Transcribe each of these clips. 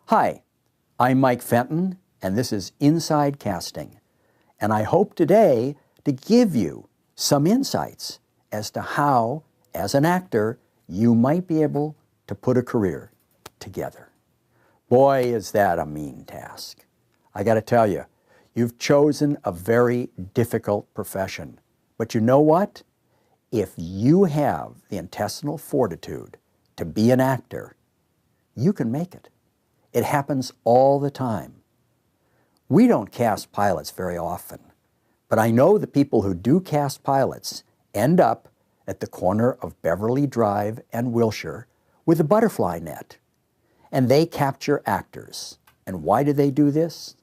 Hi, I'm Mike Fenton, and this is Inside Casting. And I hope today to give you some insights as to how, as an actor, you might be able to put a career together. Boy, is that a mean task. I got to tell you, you've chosen a very difficult profession. But you know what? If you have the intestinal fortitude to be an actor, you can make it. It happens all the time. We don't cast pilots very often, but I know the people who do cast pilots end up at the corner of Beverly Drive and Wilshire with a butterfly net, and they capture actors. And why do they do this?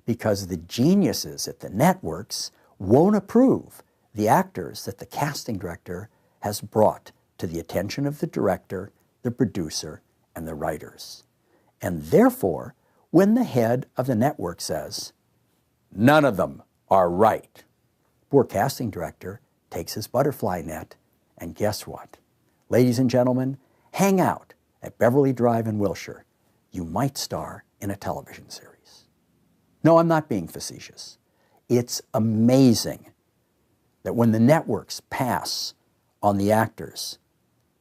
Because the geniuses at the networks won't approve the actors that the casting director has brought to the attention of the director, the producer, and the writers. And therefore, when the head of the network says, none of them are right, poor casting director takes his butterfly net, and guess what? Ladies and gentlemen, hang out at Beverly Drive in Wilshire. You might star in a television series. No, I'm not being facetious. It's amazing that when the networks pass on the actors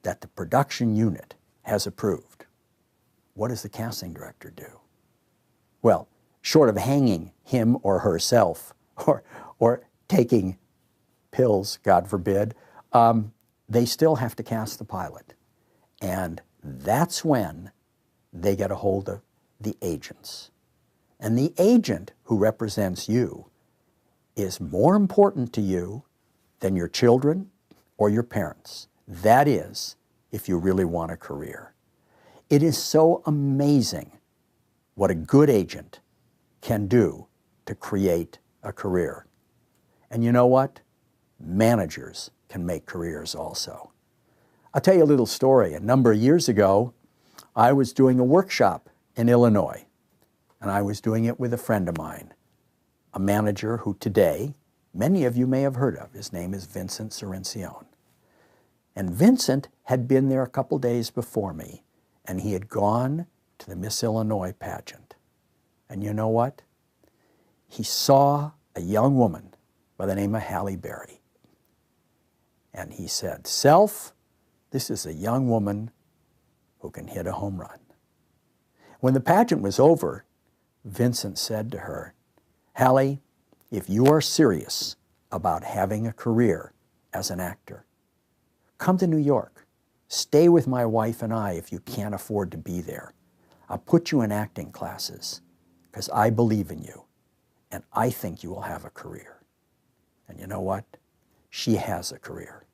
that the production unit has approved, what does the casting director do? Well, short of hanging him or herself or taking pills, God forbid, they still have to cast the pilot. And that's when they get a hold of the agents. And the agent who represents you is more important to you than your children or your parents. That is, if you really want a career. It is so amazing what a good agent can do to create a career. And you know what? Managers can make careers also. I'll tell you a little story. A number of years ago, I was doing a workshop in Illinois, and I was doing it with a friend of mine, a manager who today, many of you may have heard of. His name is Vincent Cerencione. And Vincent had been there a couple days before me, and he had gone to the Miss Illinois pageant. And you know what? He saw a young woman by the name of Halle Berry. And he said, "Self, this is a young woman who can hit a home run." When the pageant was over, Vincent said to her, "Halle, if you are serious about having a career as an actor, come to New York. Stay with my wife and I if you can't afford to be there. I'll put you in acting classes because I believe in you and I think you will have a career." And you know what? She has a career.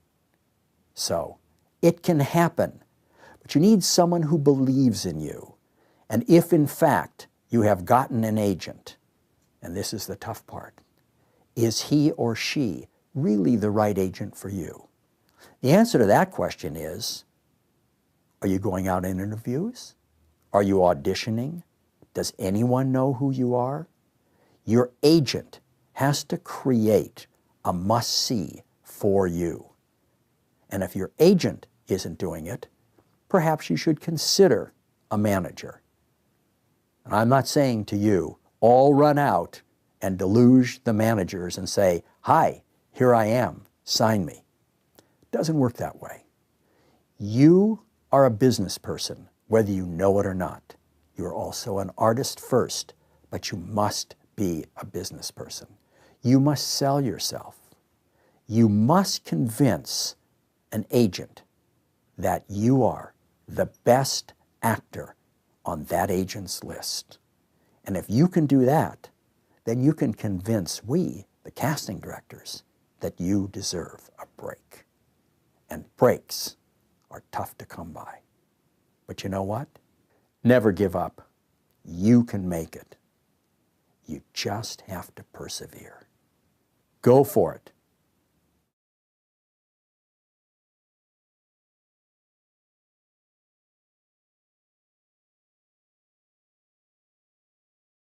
So it can happen, but you need someone who believes in you. And if in fact you have gotten an agent, and this is the tough part, is he or she really the right agent for you? The answer to that question is, are you going out in interviews? Are you auditioning? Does anyone know who you are? Your agent has to create a must-see for you. And if your agent isn't doing it, perhaps you should consider a manager. And I'm not saying to you, all run out and deluge the managers and say, "Hi, here I am, sign me." It doesn't work that way. You are a business person, whether you know it or not. You're also an artist first, but you must be a business person. You must sell yourself. You must convince an agent that you are the best actor on that agent's list. And if you can do that, then you can convince we, the casting directors, that you deserve a break. And breaks are tough to come by. But you know what? Never give up. You can make it. You just have to persevere. Go for it.